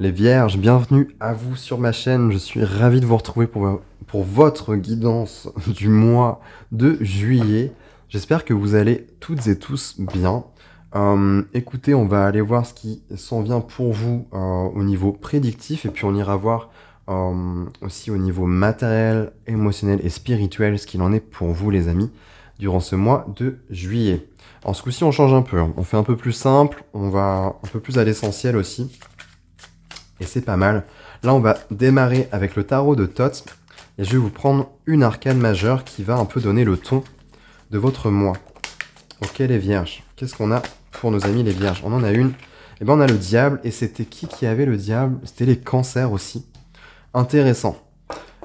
Les vierges, bienvenue à vous sur ma chaîne. Je suis ravi de vous retrouver pour votre guidance du mois de juillet. J'espère que vous allez toutes et tous bien. Écoutez, on va aller voir ce qui s'en vient pour vous au niveau prédictif et puis on ira voir aussi au niveau matériel, émotionnel et spirituel ce qu'il en est pour vous les amis durant ce mois de juillet. Alors ce coup-ci on change un peu, hein. On fait un peu plus simple, on va un peu plus à l'essentiel aussi. Et c'est pas mal. Là, on va démarrer avec le tarot de Thoth. Et je vais vous prendre une arcane majeure qui va un peu donner le ton de votre mois. Ok, les vierges. Qu'est-ce qu'on a pour nos amis les vierges? On en a une. Et ben, on a le diable. Et c'était qui avait le diable? C'était les cancers aussi. Intéressant.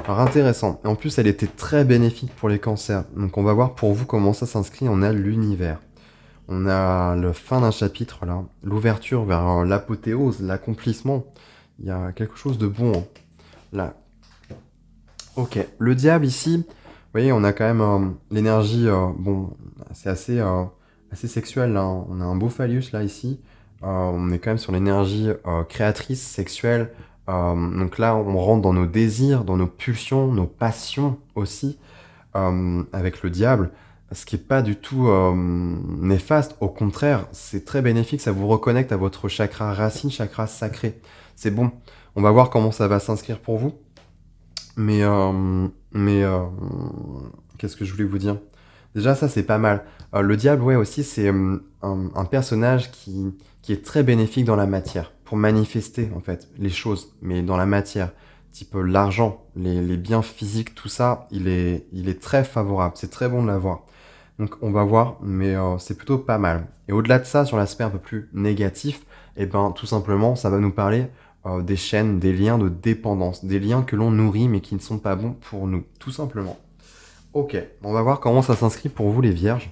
Alors, intéressant. Et en plus, elle était très bénéfique pour les cancers. Donc, on va voir pour vous comment ça s'inscrit. On a l'univers. On a la fin d'un chapitre, là. L'ouverture vers l'apothéose, l'accomplissement. Il y a quelque chose de bon, hein, là. Ok, le diable ici, vous voyez, on a quand même l'énergie, bon, c'est assez sexuel, là, hein. On a un beau phallus, là, ici. On est quand même sur l'énergie créatrice, sexuelle. Donc là, on rentre dans nos désirs, dans nos pulsions, nos passions aussi, avec le diable. Ce qui n'est pas du tout néfaste, au contraire, c'est très bénéfique, ça vous reconnecte à votre chakra racine, chakra sacré. C'est bon, on va voir comment ça va s'inscrire pour vous. Mais qu'est-ce que je voulais vous dire? Déjà, ça, c'est pas mal. Le diable, ouais, aussi, c'est un personnage qui est très bénéfique dans la matière, pour manifester, en fait, les choses, mais dans la matière. Type l'argent, les biens physiques, tout ça, il est très favorable. C'est très bon de l'avoir. Donc, on va voir, mais c'est plutôt pas mal. Et au-delà de ça, sur l'aspect un peu plus négatif, eh ben, tout simplement, ça va nous parler des chaînes, des liens de dépendance, des liens que l'on nourrit mais qui ne sont pas bons pour nous, tout simplement. Ok, on va voir comment ça s'inscrit pour vous les vierges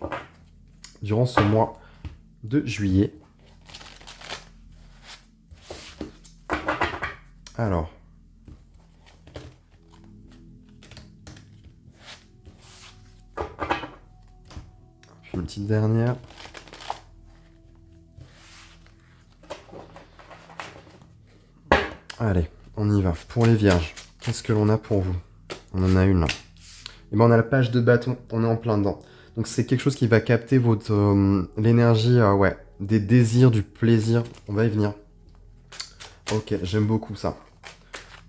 durant ce mois de juillet. Alors, puis une petite dernière. Allez, on y va. Pour les vierges, qu'est-ce que l'on a pour vous? On en a une là. Et ben on a la page de bâton, on est en plein dedans. Donc c'est quelque chose qui va capter votre l'énergie, ouais, des désirs, du plaisir. On va y venir. Ok, j'aime beaucoup ça.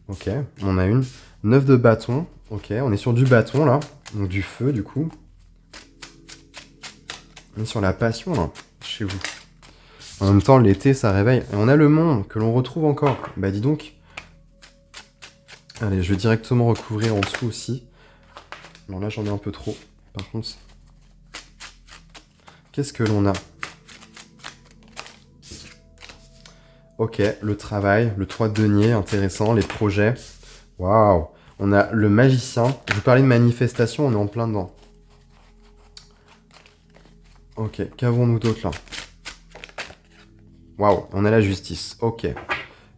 Ok, on a une. 9 de bâton. Ok, on est sur du bâton là. Donc du feu du coup. On est sur la passion là, chez vous. En même temps, l'été, ça réveille. Et on a le monde que l'on retrouve encore. Bah dis donc. Allez, je vais directement recouvrir en dessous aussi. Non, là, j'en ai un peu trop. Par contre, qu'est-ce que l'on a? Ok, le travail, le 3 de denier, intéressant, les projets. Waouh! On a le magicien. Je vous parlais de manifestation, on est en plein dedans. Ok, qu'avons-nous d'autre là? Waouh, on a la justice. Ok,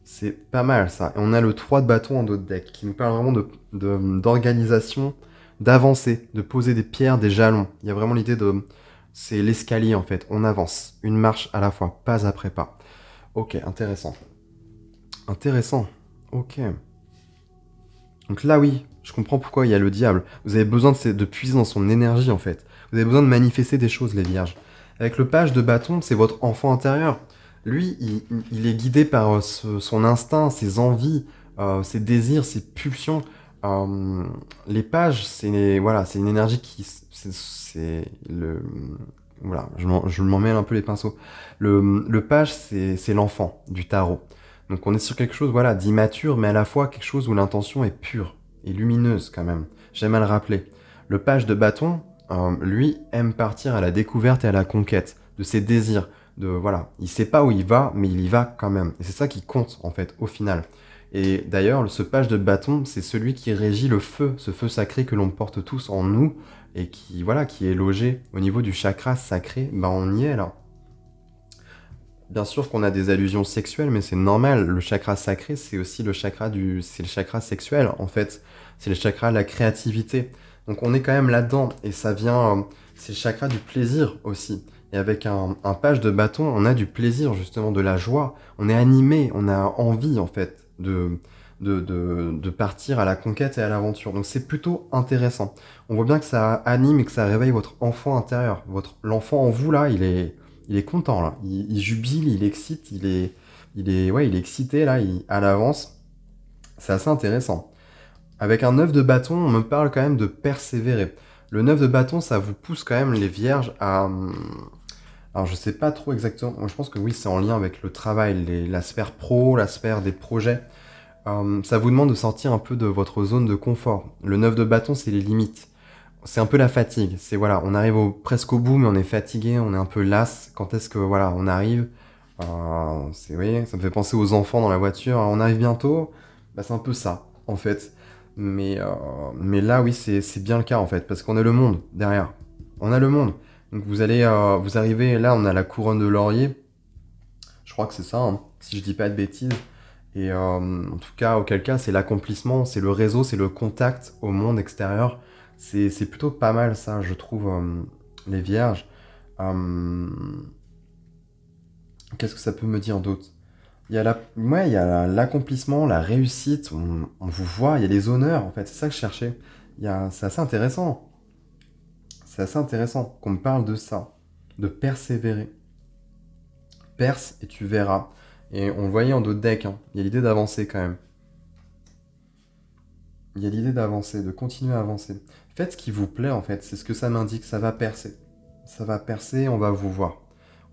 c'est pas mal ça. Et on a le 3 de bâton en dos de deck qui nous parle vraiment d'organisation, d'avancer, de poser des pierres, des jalons. Il y a vraiment l'idée de... C'est l'escalier en fait, on avance, une marche à la fois, pas après pas. Ok, intéressant. Intéressant, ok. Donc là oui, je comprends pourquoi il y a le diable. Vous avez besoin de puiser dans son énergie en fait. Vous avez besoin de manifester des choses les vierges. Avec le page de bâton, c'est votre enfant intérieur. Lui, il est guidé par son instinct, ses envies, ses désirs, ses pulsions. Les pages, c'est voilà, c'est une énergie qui... C'est le... Voilà, je m'en mêle un peu les pinceaux. Le page, c'est l'enfant du tarot. Donc on est sur quelque chose voilà, d'immature, mais à la fois quelque chose où l'intention est pure et lumineuse quand même. J'aime à le rappeler. Le page de bâton, lui, aime partir à la découverte et à la conquête de ses désirs. Voilà, il sait pas où il va, mais il y va quand même. Et c'est ça qui compte, en fait, au final. Et d'ailleurs, ce page de bâton, c'est celui qui régit le feu, ce feu sacré que l'on porte tous en nous, et qui, voilà, qui est logé au niveau du chakra sacré. Ben, on y est, là. Bien sûr qu'on a des allusions sexuelles, mais c'est normal. Le chakra sacré, c'est aussi c'est le chakra sexuel, en fait. C'est le chakra de la créativité. Donc on est quand même là-dedans, et ça vient, c'est le chakra du plaisir aussi. Et avec un page de bâton, on a du plaisir, justement, de la joie. On est animé, on a envie, en fait, de partir à la conquête et à l'aventure. Donc c'est plutôt intéressant. On voit bien que ça anime et que ça réveille votre enfant intérieur. L'enfant en vous, là, il est content, là. Il jubile, il excite, ouais, il est excité, là, à l'avance. C'est assez intéressant. Avec un 9 de bâton, on me parle quand même de persévérer. Le 9 de bâton, ça vous pousse quand même, les vierges, à... Alors, je sais pas trop exactement. Moi, je pense que oui, c'est en lien avec le travail, la sphère pro, la sphère des projets. Ça vous demande de sortir un peu de votre zone de confort. Le 9 de bâton, c'est les limites. C'est un peu la fatigue. C'est voilà, on arrive presque au bout, mais on est fatigué, on est un peu las. Quand est-ce que voilà, on arrive oui, ça me fait penser aux enfants dans la voiture. On arrive bientôt. Bah, c'est un peu ça, en fait. Mais là, oui, c'est bien le cas, en fait, parce qu'on a le monde derrière. On a le monde. Donc vous arrivez, là, on a la couronne de laurier. Je crois que c'est ça, hein, si je dis pas de bêtises. Et en tout cas, auquel cas, c'est l'accomplissement, c'est le réseau, c'est le contact au monde extérieur. C'est plutôt pas mal ça, je trouve, les vierges. Euh, Qu'est-ce que ça peut me dire d'autre? Ouais, il y a l'accomplissement, la réussite, on vous voit, il y a les honneurs, en fait, c'est ça que je cherchais. C'est assez intéressant. C'est assez intéressant qu'on me parle de ça, de persévérer. Perce et tu verras. Et on le voyait en d'autres decks, hein. Il y a l'idée d'avancer quand même. Il y a l'idée d'avancer, de continuer à avancer. Faites ce qui vous plaît en fait, c'est ce que ça m'indique, ça va percer. Ça va percer, on va vous voir.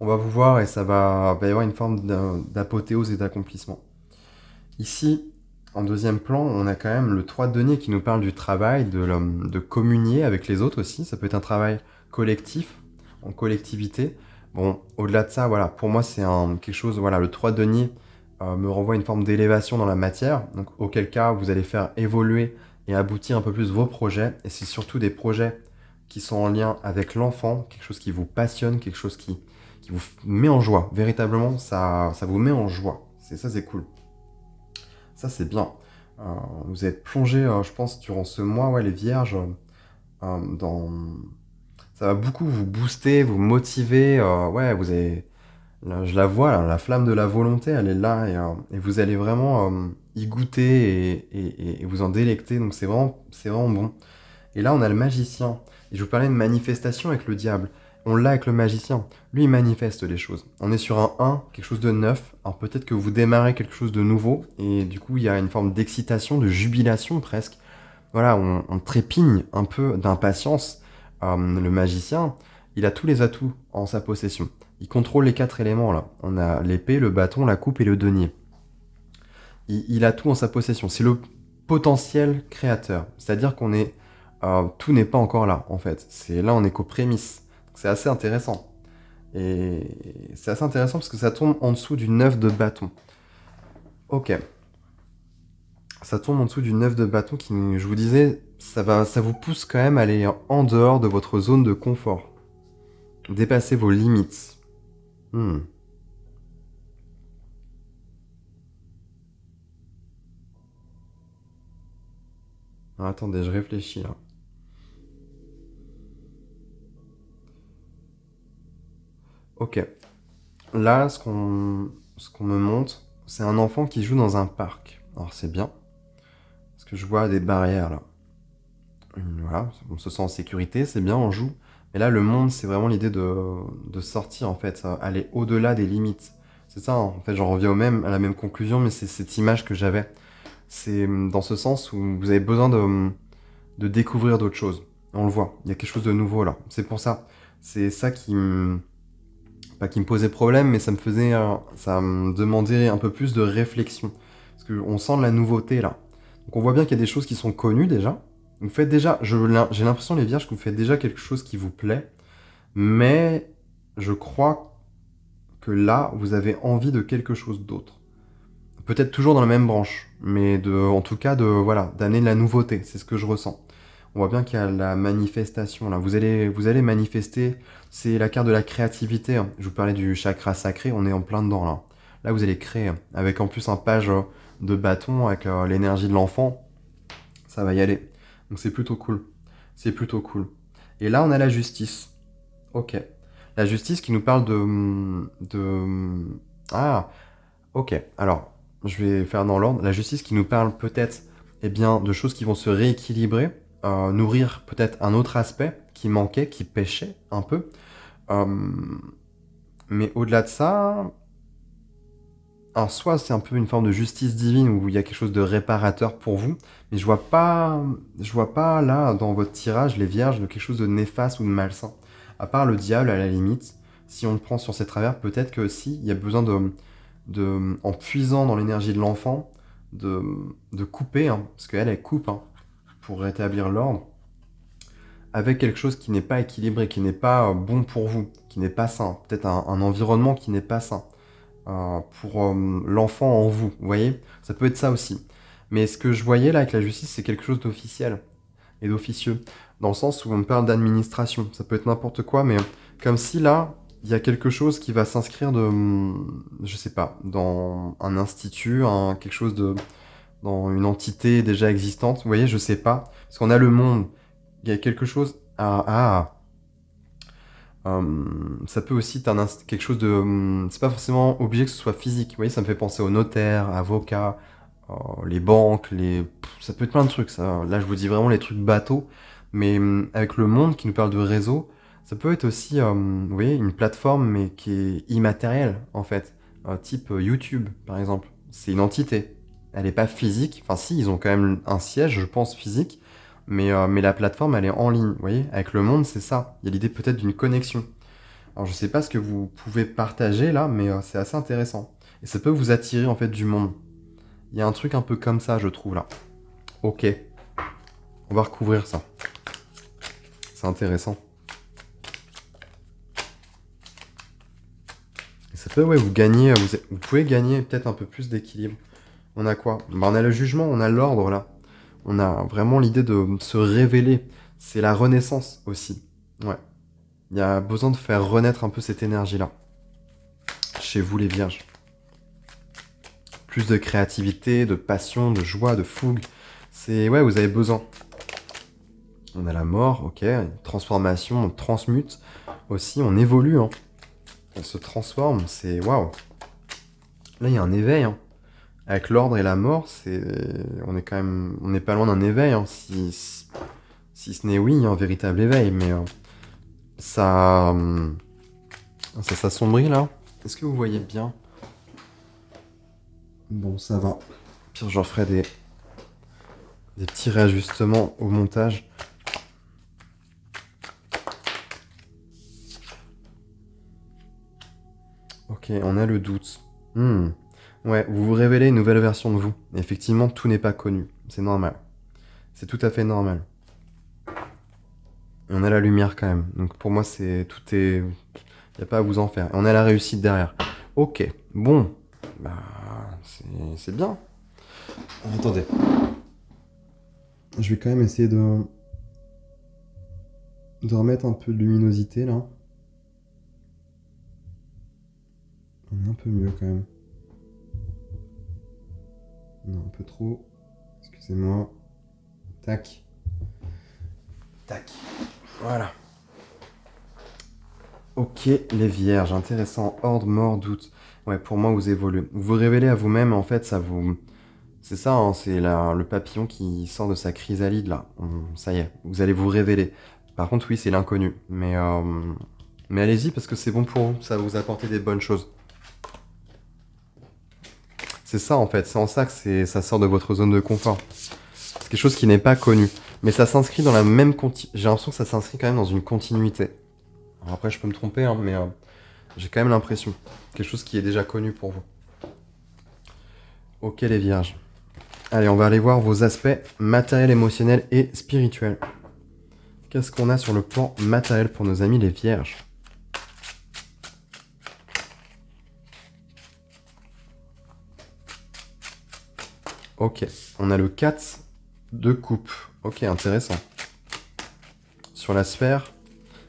On va vous voir et va y avoir une forme d'apothéose et d'accomplissement. Ici, en deuxième plan, on a quand même le 3 de denier qui nous parle du travail, de communier avec les autres aussi. Ça peut être un travail collectif, en collectivité. Bon, au-delà de ça, voilà, pour moi c'est quelque chose, voilà, le 3 de denier me renvoie une forme d'élévation dans la matière, donc auquel cas vous allez faire évoluer et aboutir un peu plus vos projets, et c'est surtout des projets qui sont en lien avec l'enfant, quelque chose qui vous passionne, quelque chose qui vous met en joie, véritablement, ça vous met en joie, c'est cool. Ça, c'est bien. Euh, Vous êtes plongé, je pense, durant ce mois, ouais, les vierges, dans... Ça va beaucoup vous booster, vous motiver. Ouais, vous avez... Là, je la vois, là, la flamme de la volonté, elle est là, et vous allez vraiment y goûter et vous en délecter. Donc c'est vraiment bon. Et là, on a le magicien. Et je vous parlais de manifestation avec le diable. On l'a avec le magicien. Lui, il manifeste les choses. On est sur un 1, quelque chose de neuf. Alors peut-être que vous démarrez quelque chose de nouveau. Et du coup, il y a une forme d'excitation, de jubilation presque. Voilà, on trépigne un peu d'impatience. Le magicien, il a tous les atouts en sa possession. Il contrôle les 4 éléments là. On a l'épée, le bâton, la coupe et le denier. Il a tout en sa possession. C'est le potentiel créateur. C'est-à-dire tout n'est pas encore là, en fait. Là, on est qu'aux prémices. C'est assez intéressant. Et c'est assez intéressant parce que ça tombe en dessous du 9 de bâton. Ok. Ça tombe en dessous du 9 de bâton qui, je vous disais, ça vous pousse quand même à aller en dehors de votre zone de confort. Dépasser vos limites. Hmm. Alors, attendez, je réfléchis là. Ok. Là, ce qu'on me montre, c'est un enfant qui joue dans un parc. Alors c'est bien, parce que je vois des barrières là. Voilà, on se sent en sécurité, c'est bien, on joue. Mais là, le monde, c'est vraiment l'idée de sortir en fait, aller au-delà des limites. C'est ça, hein. En fait, j'en reviens à la même conclusion, mais c'est cette image que j'avais. C'est dans ce sens où vous avez besoin de découvrir d'autres choses. On le voit, il y a quelque chose de nouveau là. C'est pour ça. C'est ça pas qui me posait problème, mais ça me demandait un peu plus de réflexion. Parce qu'on sent de la nouveauté là. Donc on voit bien qu'il y a des choses qui sont connues déjà. Vous faites déjà, j'ai l'impression les vierges que vous faites déjà quelque chose qui vous plaît, mais je crois que là, vous avez envie de quelque chose d'autre. Peut-être toujours dans la même branche, mais en tout cas voilà, d'amener de la nouveauté, c'est ce que je ressens. On voit bien qu'il y a la manifestation là. Vous allez manifester. C'est la carte de la créativité, hein. Je vous parlais du chakra sacré, on est en plein dedans là. Là, vous allez créer, hein, avec en plus un page de bâton avec l'énergie de l'enfant. Ça va y aller. Donc c'est plutôt cool. C'est plutôt cool. Et là, on a la justice. Ok. La justice qui nous parle Ah, ok. Alors, je vais faire dans l'ordre. La justice qui nous parle peut-être, eh bien, de choses qui vont se rééquilibrer, nourrir peut-être un autre aspect qui manquait, qui pêchait un peu. Euh, mais au-delà de ça, alors soit c'est un peu une forme de justice divine où il y a quelque chose de réparateur pour vous, mais je vois pas là dans votre tirage les vierges de quelque chose de néfaste ou de malsain. À part le diable à la limite, si on le prend sur ses travers, peut-être que si il y a besoin en puisant dans l'énergie de l'enfant, de couper, hein, parce qu'elle elle coupe hein, pour rétablir l'ordre, avec quelque chose qui n'est pas équilibré, qui n'est pas bon pour vous, qui n'est pas sain, peut-être un environnement qui n'est pas sain. Pour l'enfant en vous, vous voyez? Ça peut être ça aussi. Mais ce que je voyais là avec la justice, c'est quelque chose d'officiel et d'officieux. Dans le sens où on parle d'administration. Ça peut être n'importe quoi, mais comme si là, il y a quelque chose qui va s'inscrire je sais pas, dans un institut, quelque chose dans une entité déjà existante. Vous voyez, je sais pas. Parce qu'on a le monde. Il y a quelque chose. Ça peut aussi être quelque chose de... c'est pas forcément obligé que ce soit physique. Vous voyez, ça me fait penser aux notaires, avocats, les banques, ça peut être plein de trucs. Ça. Là, je vous dis vraiment les trucs bateaux. Mais avec le monde qui nous parle de réseau, ça peut être aussi, vous voyez, une plateforme, mais qui est immatérielle, en fait. Type YouTube, par exemple. C'est une entité. Elle n'est pas physique. Enfin, si, ils ont quand même un siège, je pense, physique. Mais la plateforme, elle est en ligne, vous voyez. Avec le monde, c'est ça. Il y a l'idée peut-être d'une connexion. Alors, je sais pas ce que vous pouvez partager là, mais c'est assez intéressant. Et ça peut vous attirer, en fait, du monde. Il y a un truc un peu comme ça, je trouve, là. Ok. On va recouvrir ça. C'est intéressant. Et ça peut, ouais, vous gagner... Vous pouvez gagner peut-être un peu plus d'équilibre. On a quoi? Bah, on a le jugement, on a l'ordre, là. On a vraiment l'idée de se révéler. C'est la renaissance aussi. Ouais. Il y a besoin de faire renaître un peu cette énergie-là. Chez vous, les vierges. Plus de créativité, de passion, de joie, de fougue. Ouais, vous avez besoin. On a la mort, ok. Une transformation, on transmute. Aussi, on évolue. Hein. On se transforme, c'est waouh. Là, il y a un éveil. Hein. Avec l'ordre et la mort, on est quand même... On n'est pas loin d'un éveil. Hein. Si ce n'est, oui, un véritable éveil. Mais ça s'assombrit, là. Est-ce que vous voyez bien? Bon, ça va. Pire, j'en ferai des petits réajustements au montage. Ok, on a le doute. Ouais, vous vous révélez une nouvelle version de vous. Effectivement, tout n'est pas connu. C'est normal. C'est tout à fait normal. Et on a la lumière quand même. Donc pour moi, tout est... Il n'y a pas à vous en faire. Et on a la réussite derrière. Ok, bon. Bah, c'est bien. Attendez. Je vais quand même essayer de remettre un peu de luminosité là. On est un peu mieux quand même. Non, un peu trop. Excusez-moi. Tac. Tac. Voilà. Ok, les vierges. Intéressant. Ordre, mort, doute. Ouais, pour moi, vous évoluez. Vous vous révélez à vous-même, en fait, ça vous... C'est ça, hein, c'est le papillon qui sort de sa chrysalide, là. Ça y est, vous allez vous révéler. Par contre, oui, c'est l'inconnu. Mais allez-y, parce que c'est bon pour vous. Ça va vous apporter des bonnes choses. C'est ça, en fait. C'est en ça que ça sort de votre zone de confort. C'est quelque chose qui n'est pas connu. Mais ça s'inscrit dans la même... J'ai l'impression que ça s'inscrit quand même dans une continuité. Alors après, je peux me tromper, hein, mais j'ai quand même l'impression. Quelque chose qui est déjà connu pour vous. Ok, les vierges. Allez, on va aller voir vos aspects matériels, émotionnels et spirituels. Qu'est-ce qu'on a sur le plan matériel pour nos amis les vierges? Ok, on a le 4 de coupe. Ok, intéressant. sur la sphère.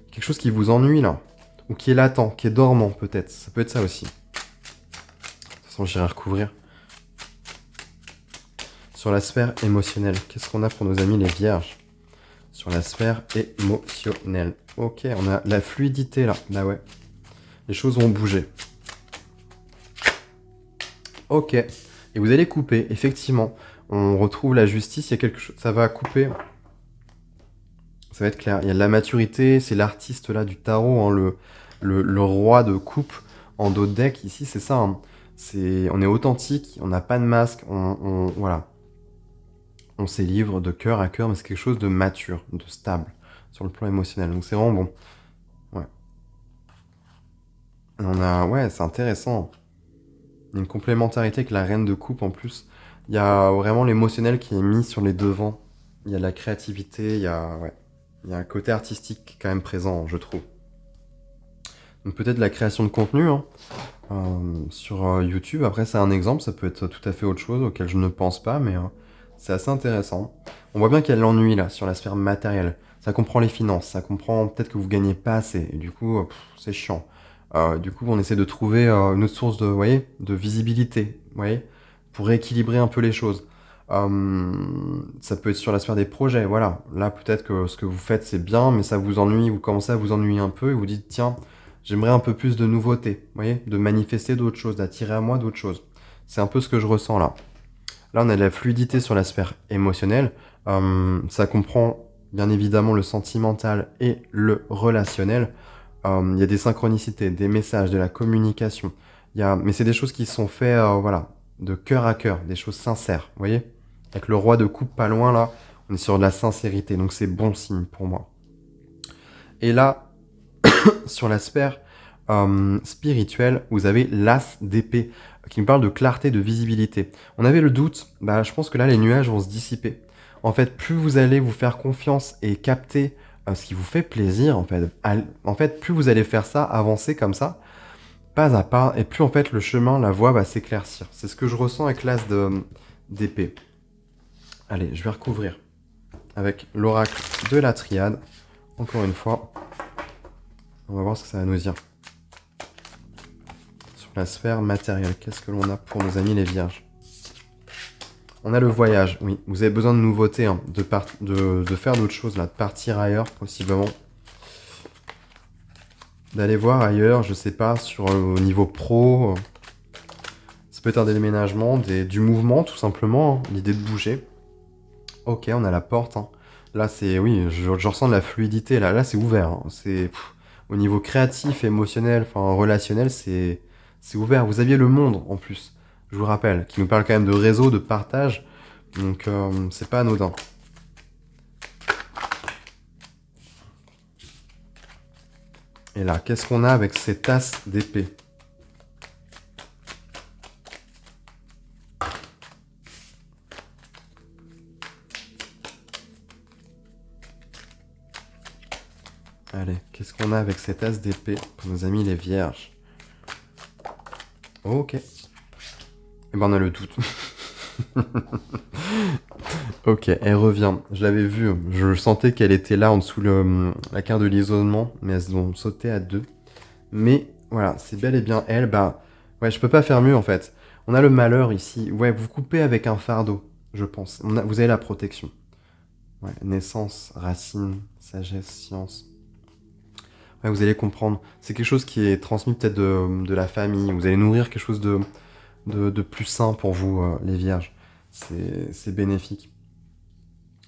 Quelque chose qui vous ennuie, là. Ou qui est latent, qui est dormant, peut-être. Ça peut être ça aussi. De toute façon, j'irai recouvrir. Sur la sphère émotionnelle, qu'est-ce qu'on a pour nos amis les vierges? Sur la sphère émotionnelle. Ok, on a la fluidité, là. Bah ouais. Les choses vont bouger. Ok. Et vous allez couper, effectivement. On retrouve la justice, il y a quelque chose... Ça va couper... Ça va être clair. Il y a de la maturité, c'est l'artiste là du tarot, hein, le roi de coupe en dos de deck. Ici, c'est ça. Hein. On est authentique, on n'a pas de masque, voilà. On s'élivre de cœur à cœur, mais c'est quelque chose de mature, de stable, sur le plan émotionnel. Donc c'est vraiment bon. Ouais. Ouais, c'est intéressant. Il y a une complémentarité avec la reine de coupe en plus. Il y a vraiment l'émotionnel qui est mis sur les devants. Il y a de la créativité, ouais. Il y a un côté artistique quand même présent, je trouve. Donc peut-être la création de contenu hein, sur YouTube. Après, c'est un exemple, ça peut être tout à fait autre chose auquel je ne pense pas, mais c'est assez intéressant. On voit bien qu'il y a de l'ennui là, sur la sphère matérielle. Ça comprend les finances, ça comprend peut-être que vous gagnez pas assez, et du coup, c'est chiant. Du coup, on essaie de trouver une autre source de, vous voyez, de visibilité, vous voyez, pour rééquilibrer un peu les choses. Ça peut être sur la sphère des projets, voilà. Là, peut-être que ce que vous faites, c'est bien, mais ça vous ennuie, vous commencez à vous ennuyer un peu, et vous dites, tiens, j'aimerais un peu plus de nouveautés, vous voyez, de manifester d'autres choses, d'attirer à moi d'autres choses. C'est un peu ce que je ressens là. Là, on a de la fluidité sur la sphère émotionnelle. Ça comprend bien évidemment le sentimental et le relationnel. Il y a des synchronicités, des messages, de la communication. Mais c'est des choses qui sont faites, voilà, de cœur à cœur, des choses sincères, vous voyez. Avec le roi de coupe pas loin, là, on est sur de la sincérité, donc c'est bon signe pour moi. Et là, sur la sphère spirituelle, vous avez l'as d'épée, qui nous parle de clarté, de visibilité. On avait le doute, bah, je pense que là, les nuages vont se dissiper. En fait, plus vous allez vous faire confiance et capter ce qui vous fait plaisir, en fait, plus vous allez faire ça, avancer comme ça, pas à pas, et plus en fait le chemin, la voie va s'éclaircir. C'est ce que je ressens avec l'as d'épée. Allez, je vais recouvrir avec l'oracle de la triade. Encore une fois, on va voir ce que ça va nous dire. Sur la sphère matérielle, qu'est-ce que l'on a pour nos amis les vierges? On a le voyage, oui. Vous avez besoin de nouveautés, hein, de faire d'autres choses, là, de partir ailleurs, possiblement. D'aller voir ailleurs, je sais pas, au niveau pro. Ça peut être un déménagement, du mouvement, tout simplement, hein, l'idée de bouger. Ok, on a la porte. Hein. Là, oui, je ressens de la fluidité, là c'est ouvert. Hein. Au niveau créatif, émotionnel, enfin relationnel, c'est ouvert. Vous aviez le monde, en plus, je vous rappelle, qui nous parle quand même de réseau, de partage. Donc, c'est pas anodin. Et là, qu'est-ce qu'on a avec cette as d'épée? Allez, qu'est-ce qu'on a avec cette as d'épée pour nos amis les vierges? Ok. Eh ben, on a le doute. Ok, elle revient. Je l'avais vue. Je sentais qu'elle était là en dessous la carte de l'isolement, mais elles ont sauté à deux. Mais voilà, c'est bel et bien elle. Bah, ouais, je peux pas faire mieux en fait. On a le malheur ici. Ouais, vous coupez avec un fardeau, je pense. Vous avez la protection. Ouais, naissance, racine, sagesse, science. Ouais, vous allez comprendre. C'est quelque chose qui est transmis peut-être de la famille. Vous allez nourrir quelque chose de plus sain pour vous, les vierges. C'est bénéfique.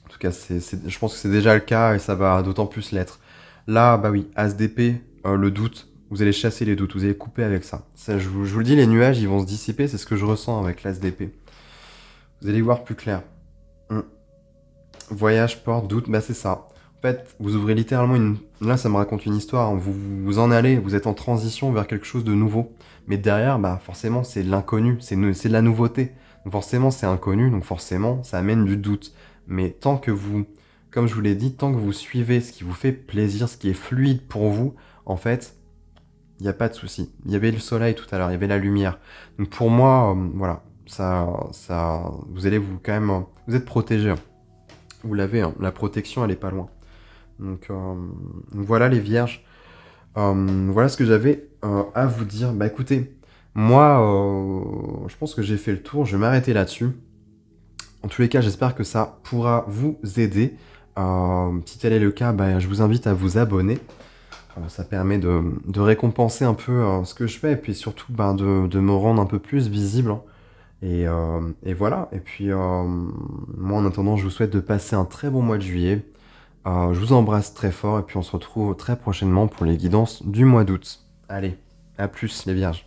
En tout cas, je pense que c'est déjà le cas et ça va d'autant plus l'être. Là, bah oui, as d'épée, le doute. Vous allez chasser les doutes, vous allez couper avec ça. Je vous le dis, les nuages, ils vont se dissiper. C'est ce que je ressens avec l'as d'épée. Vous allez y voir plus clair. Voyage, porte, doute, bah c'est ça. En fait, vous ouvrez littéralement Là, ça me raconte une histoire. Hein. Vous en allez, vous êtes en transition vers quelque chose de nouveau. Mais derrière, bah forcément, c'est de l'inconnu, c'est de la nouveauté. Donc forcément, c'est inconnu, donc forcément, ça amène du doute. Mais tant que comme je vous l'ai dit, tant que vous suivez ce qui vous fait plaisir, ce qui est fluide pour vous, en fait, il n'y a pas de souci. Il y avait le soleil tout à l'heure, il y avait la lumière. Donc pour moi, voilà, vous allez quand même, vous êtes protégé. Hein. Vous l'avez, hein, la protection, elle est pas loin. Donc voilà les vierges. Voilà ce que j'avais à vous dire. Bah écoutez, moi, je pense que j'ai fait le tour. Je vais m'arrêter là-dessus. En tous les cas, j'espère que ça pourra vous aider. Si tel est le cas, bah, je vous invite à vous abonner. Ça permet de récompenser un peu ce que je fais et puis surtout bah, de me rendre un peu plus visible, hein. Et voilà. Et puis, moi, en attendant, je vous souhaite de passer un très bon mois de juillet. Je vous embrasse très fort et puis on se retrouve très prochainement pour les guidances du mois d'août. Allez, à plus les vierges.